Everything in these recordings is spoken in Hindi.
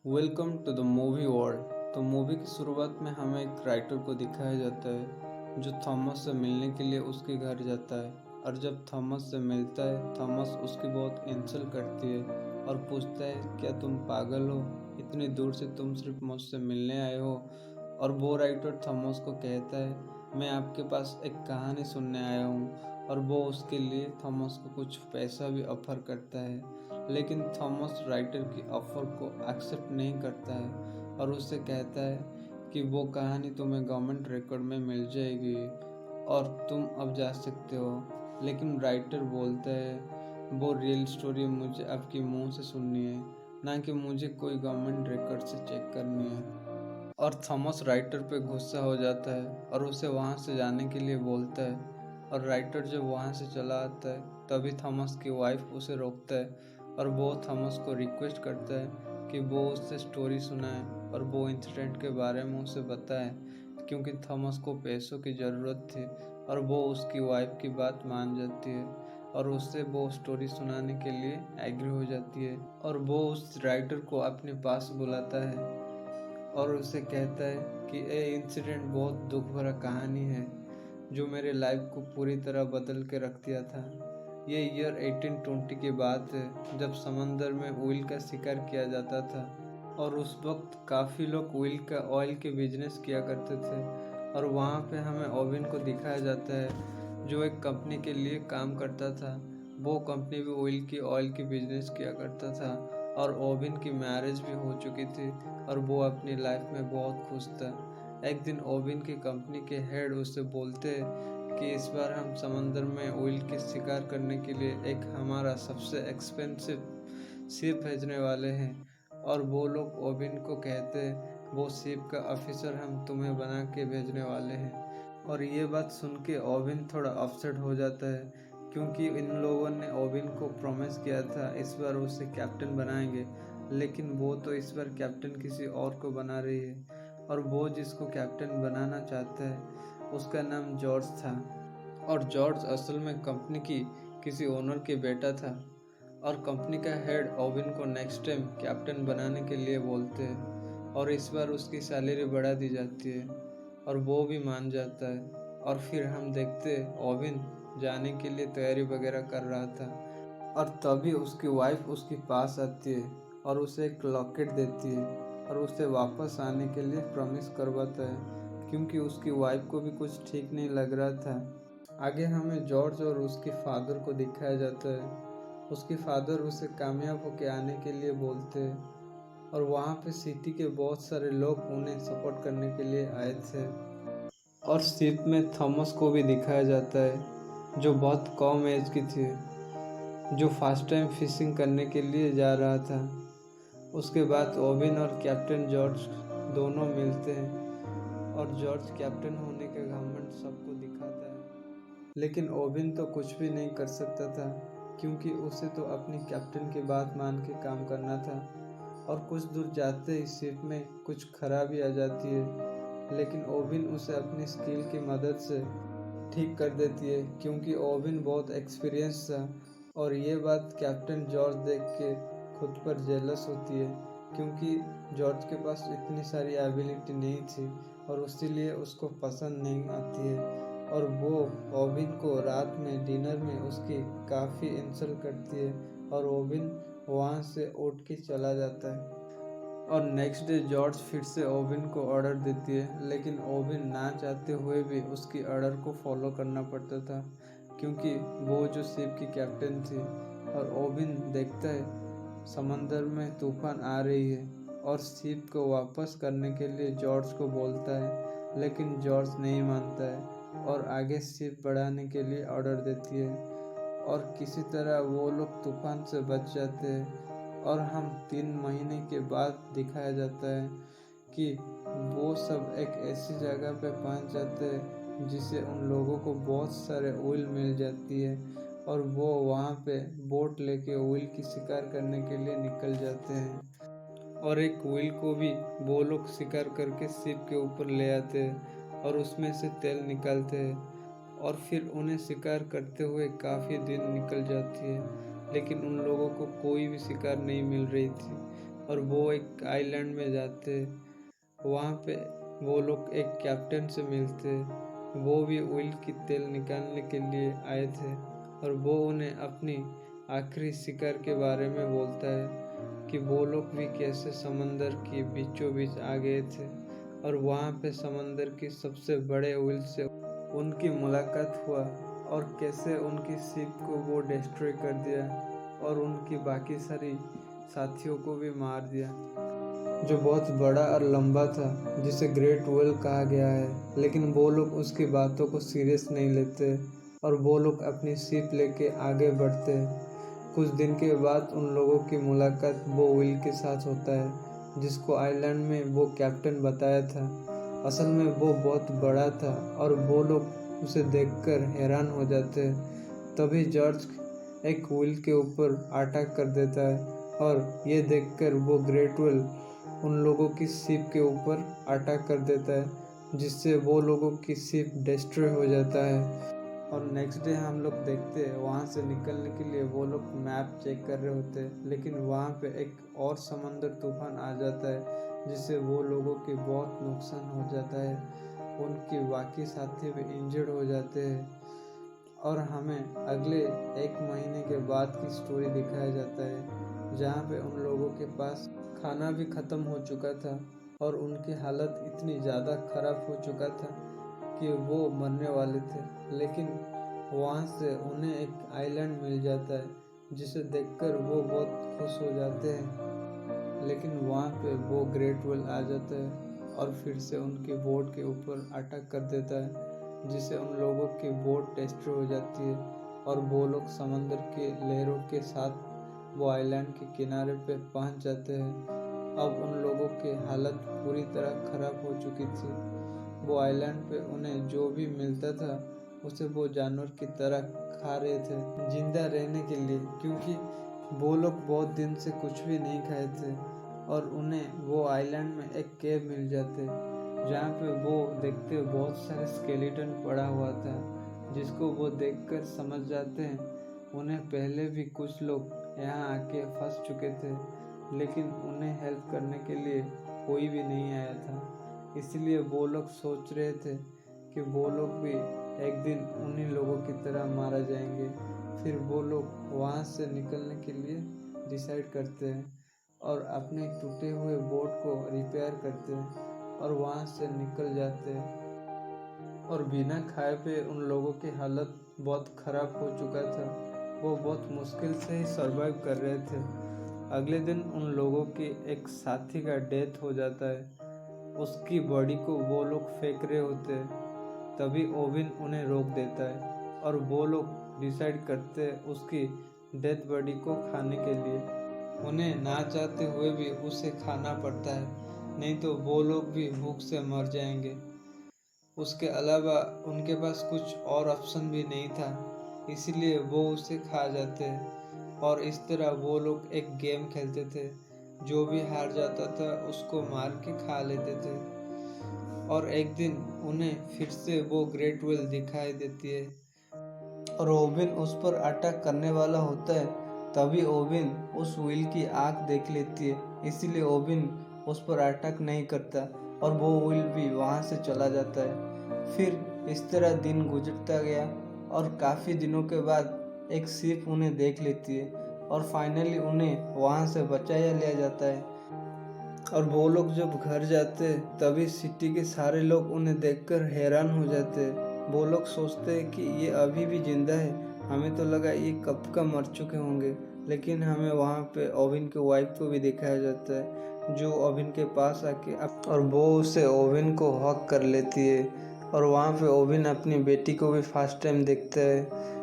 Welcome to the movie world. तो मूवी की शुरुआत में हमें एक राइटर को दिखाया जाता है जो थॉमस से मिलने के लिए उसके घर जाता है। और जब थॉमस से मिलता है, थॉमस उसकी बहुत इंसल्ट करती है और पूछता है, क्या तुम पागल हो? इतनी दूर से तुम सिर्फ मुझसे मिलने आए हो? और वो राइटर थॉमस को कहता है, मैं आपके पास एक कहानी सुनने आया हूँ। और वो उसके लिए थॉमस को कुछ पैसा भी ऑफर करता है, लेकिन थॉमस राइटर की ऑफर को एक्सेप्ट नहीं करता है और उससे कहता है कि वो कहानी तुम्हें गवर्नमेंट रिकॉर्ड में मिल जाएगी और तुम अब जा सकते हो। लेकिन राइटर बोलता है, वो रियल स्टोरी मुझे आपके मुंह से सुननी है, ना कि मुझे कोई गवर्नमेंट रिकॉर्ड से चेक करनी है। और थॉमस राइटर पे गुस्सा हो जाता है और उसे वहाँ से जाने के लिए बोलता है। और राइटर जब वहाँ से चला आता है, तभी थॉमस की वाइफ उसे रोकता है और वो थॉमस को रिक्वेस्ट करता है कि वो उससे स्टोरी सुनाए और वो इंसिडेंट के बारे में उसे बताए, क्योंकि थॉमस को पैसों की ज़रूरत थी। और वो उसकी वाइफ की बात मान जाती है और उससे वो स्टोरी सुनाने के लिए एग्री हो जाती है। और वो उस राइटर को अपने पास बुलाता है और उसे कहता है कि ये इंसिडेंट बहुत दुख भरा कहानी है जो मेरे लाइफ को पूरी तरह बदल के रख दिया था। ये ईयर 1820 की बात है, जब समंदर में ऑयल का शिकार किया जाता था। और उस वक्त काफ़ी लोग ऑयल के बिजनेस किया करते थे। और वहाँ पे हमें ओवेन को दिखाया जाता है जो एक कंपनी के लिए काम करता था। वो कंपनी भी ऑयल की बिजनेस किया करता था और ओवेन की मैरिज भी हो चुकी थी और वो अपनी लाइफ में बहुत खुश था। एक दिन ओवेन की कंपनी के हेड उससे बोलते हैं कि इस बार हम समंदर में ऑयल के शिकार करने के लिए एक हमारा सबसे एक्सपेंसिव शिप भेजने वाले हैं। और वो लोग ओवेन को कहते हैं, वो शिप का ऑफिसर हम तुम्हें बना के भेजने वाले हैं। और ये बात सुन के ओवेन थोड़ा अपसेट हो जाता है, क्योंकि इन लोगों ने ओवेन को प्रॉमिस किया था इस बार उसे कैप्टन बनाएंगे, लेकिन वो तो इस बार कैप्टन किसी और को बना रही है। और वो जिसको कैप्टन बनाना चाहता है उसका नाम जॉर्ज था। और जॉर्ज असल में कंपनी की किसी ओनर के बेटा था। और कंपनी का हेड ओवेन को नेक्स्ट टाइम कैप्टन बनाने के लिए बोलते हैं और इस बार उसकी सैलरी बढ़ा दी जाती है और वो भी मान जाता है। और फिर हम देखते हैं ओवेन जाने के लिए तैयारी वगैरह कर रहा था और तभी उसकी वाइफ उसके पास आती है और उसे एक लॉकेट देती है और उसे वापस आने के लिए प्रॉमिस करवाता है, क्योंकि उसकी वाइफ को भी कुछ ठीक नहीं लग रहा था। आगे हमें जॉर्ज और उसके फादर को दिखाया जाता है। उसके फादर उसे कामयाब होके आने के लिए बोलते हैं और वहाँ पे सिटी के बहुत सारे लोग उन्हें सपोर्ट करने के लिए आए थे। और शिप में थॉमस को भी दिखाया जाता है जो बहुत कम एज की थी, जो फर्स्ट टाइम फिशिंग करने के लिए जा रहा था। उसके बाद ओवेन और कैप्टन जॉर्ज दोनों मिलते हैं और जॉर्ज कैप्टन होने का घमंड सबको दिखाता है, लेकिन ओवेन तो कुछ भी नहीं कर सकता था, क्योंकि उसे तो अपनी कैप्टन की बात मान के काम करना था। और कुछ दूर जाते ही शिप में कुछ खराबी आ जाती है, लेकिन ओवेन उसे अपनी स्किल की मदद से ठीक कर देती है, क्योंकि ओवेन बहुत एक्सपीरियंस था। और ये बात कैप्टन जॉर्ज देख के खुद पर जेलस होती है, क्योंकि जॉर्ज के पास इतनी सारी एबिलिटी नहीं थी और इसीलिए उसको पसंद नहीं आती है। और वो ओवेन को रात में डिनर में उसकी काफ़ी इंसल्ट करती है और ओवेन वहाँ से उठ के चला जाता है। और नेक्स्ट डे जॉर्ज फिर से ओवेन को ऑर्डर देती है, लेकिन ओवेन ना चाहते हुए भी उसकी ऑर्डर को फॉलो करना पड़ता था, क्योंकि वो जो शिप की कैप्टन थी। और ओवेन देखता है समंदर में तूफान आ रही है और शिप को वापस करने के लिए जॉर्ज को बोलता है, लेकिन जॉर्ज नहीं मानता है और आगे शिप बढ़ाने के लिए ऑर्डर देती है। और किसी तरह वो लोग तूफान से बच जाते हैं। और हम 3 महीने के बाद दिखाया जाता है कि वो सब एक ऐसी जगह पे पहुंच जाते हैं जिसे उन लोगों को बहुत सारे ऑयल मिल जाती है और वो वहाँ पे बोट लेके ऑयल की शिकार करने के लिए निकल जाते हैं। और एक व्हील को भी वो लोग शिकार करके शिप के ऊपर ले आते हैं और उसमें से तेल निकालते हैं। और फिर उन्हें शिकार करते हुए काफ़ी दिन निकल जाती है, लेकिन उन लोगों को कोई भी शिकार नहीं मिल रही थी। और वो एक आइलैंड में जाते। वहाँ पे वो लोग एक कैप्टन से मिलते। वो भी ऑयल की तेल निकालने के लिए आए थे और वो उन्हें अपनी आखिरी शिकार के बारे में बोलता है कि वो लोग भी कैसे समंदर के बीचों बीच आ गए थे और वहाँ पे समंदर की सबसे बड़े ऑयल से उनकी मुलाकात हुआ और कैसे उनकी शिप को वो डिस्ट्रॉय कर दिया और उनकी बाकी सारी साथियों को भी मार दिया, जो बहुत बड़ा और लंबा था, जिसे ग्रेट व्हेल कहा गया है। लेकिन वो लोग उसकी बातों को सीरियस नहीं लेते और वो लोग अपनी शिप लेके आगे बढ़ते। कुछ दिन के बाद उन लोगों की मुलाकात वो व्हेल के साथ होता है जिसको आइलैंड में वो कैप्टन बताया था। असल में वो बहुत बड़ा था और वो लोग उसे देखकर हैरान हो जाते हैं। तभी जॉर्ज एक व्हेल के ऊपर अटैक कर देता है और ये देखकर वो ग्रेट व्हेल उन लोगों की शिप के ऊपर अटैक कर देता है, जिससे वो लोगों की शिप डिस्ट्रॉय हो जाता है। और नेक्स्ट डे हम लोग देखते हैं वहाँ से निकलने के लिए वो लोग मैप चेक कर रहे होते हैं, लेकिन वहाँ पे एक और समंदर तूफान आ जाता है जिससे वो लोगों की बहुत नुकसान हो जाता है। उनके बाकी साथी भी इंजर्ड हो जाते हैं और हमें अगले 1 महीने के बाद की स्टोरी दिखाया जाता है जहाँ पे उन लोगों के पास खाना भी ख़त्म हो चुका था और उनकी हालत इतनी ज़्यादा ख़राब हो चुका था कि वो मरने वाले थे। लेकिन वहाँ से उन्हें एक आइलैंड मिल जाता है जिसे देखकर वो बहुत खुश हो जाते हैं। लेकिन वहाँ पे वो ग्रेट व्हेल आ जाता है और फिर से उनकी बोट के ऊपर अटैक कर देता है, जिससे उन लोगों की बोट डिस्ट्रॉय हो जाती है और वो लोग समंदर के लहरों के साथ वो आइलैंड के किनारे पे पहुंच जाते हैं। अब उन लोगों की हालत पूरी तरह खराब हो चुकी थी। वो आइलैंड पे उन्हें जो भी मिलता था उसे वो जानवर की तरह खा रहे थे जिंदा रहने के लिए, क्योंकि वो लोग बहुत दिन से कुछ भी नहीं खाए थे। और उन्हें वो आइलैंड में एक केव मिल जाते जहाँ पे वो देखते बहुत सारे स्केलेटन पड़ा हुआ था, जिसको वो देखकर समझ जाते हैं उन्हें पहले भी कुछ लोग यहाँ आके फंस चुके थे, लेकिन उन्हें हेल्प करने के लिए कोई भी नहीं आया था। इसलिए वो लोग सोच रहे थे कि वो लोग भी एक दिन उन्हीं लोगों की तरह मारा जाएंगे। फिर वो लोग वहाँ से निकलने के लिए डिसाइड करते हैं और अपने टूटे हुए बोट को रिपेयर करते हैं और वहाँ से निकल जाते हैं। और बिना खाए पे उन लोगों की हालत बहुत ख़राब हो चुका था। वो बहुत मुश्किल से ही सरवाइव कर रहे थे। अगले दिन उन लोगों की एक साथी का डेथ हो जाता है। उसकी बॉडी को वो लोग फेंक रहे होते हैं, तभी ओविन उन्हें रोक देता है और वो लोग डिसाइड करते हैं उसकी डेथ बॉडी को खाने के लिए। उन्हें ना चाहते हुए भी उसे खाना पड़ता है, नहीं तो वो लोग भी भूख से मर जाएंगे। उसके अलावा उनके पास कुछ और ऑप्शन भी नहीं था, इसलिए वो उसे खा जाते हैं। और इस तरह वो लोग एक गेम खेलते थे, जो भी हार जाता था उसको मार के खा लेते थे। और एक दिन उन्हें फिर से वो ग्रेट व्हेल दिखाई देती है और ओविन उस पर अटैक करने वाला होता है। तभी ओविन उस व्हेल की आँख देख लेती है, इसीलिए ओविन उस पर अटैक नहीं करता और वो व्हेल भी वहाँ से चला जाता है। फिर इस तरह दिन गुजरता गया और काफ़ी दिनों के बाद एक शिप उन्हें देख लेती है और फाइनली उन्हें वहाँ से बचाया लिया जाता है। और वो लोग जब घर जाते तभी सिटी के सारे लोग उन्हें देखकर हैरान हो जाते। वो लोग सोचते हैं कि ये अभी भी जिंदा है, हमें तो लगा ये कब का मर चुके होंगे। लेकिन हमें वहाँ पे ओविन की वाइफ को भी दिखाया जाता है, जो ओविन के पास आके और वो उसे ओविन को हक कर लेती है। और वहाँ पे ओविन अपनी बेटी को भी फर्स्ट टाइम देखता है।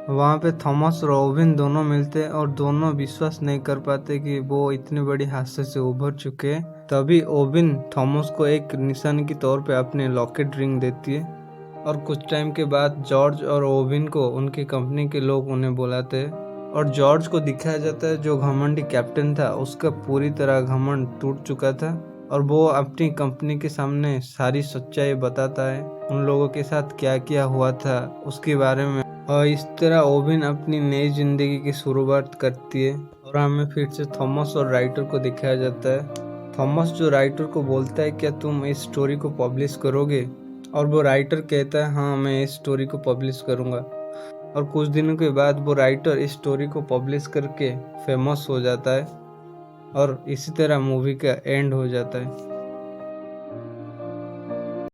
वहाँ पे थॉमस और ओविन दोनों मिलते हैं और दोनों विश्वास नहीं कर पाते कि वो इतनी बड़ी हादसे से उभर चुके हैं। तभी ओविन थॉमस को एक निशानी के तौर पे अपने लॉकेट रिंग देती है। और कुछ टाइम के बाद जॉर्ज और ओविन को उनकी कंपनी के लोग उन्हें बुलाते हैं और जॉर्ज को दिखाया जाता है जो घमंडी कैप्टन था, उसका पूरी तरह घमंड टूट चुका था और वो अपनी कंपनी के सामने सारी सच्चाई बताता है, उन लोगों के साथ क्या क्या हुआ था उसके बारे में। और इस तरह ओविन अपनी नई जिंदगी की शुरुआत करती है। और हमें फिर से थॉमस और राइटर को दिखाया जाता है। थॉमस जो राइटर को बोलता है क्या तुम इस स्टोरी को पब्लिश करोगे, और वो राइटर कहता है हाँ मैं इस स्टोरी को पब्लिश करूँगा। और कुछ दिनों के बाद वो राइटर इस स्टोरी को पब्लिश करके फेमस हो जाता है और इसी तरह मूवी का एंड हो जाता है।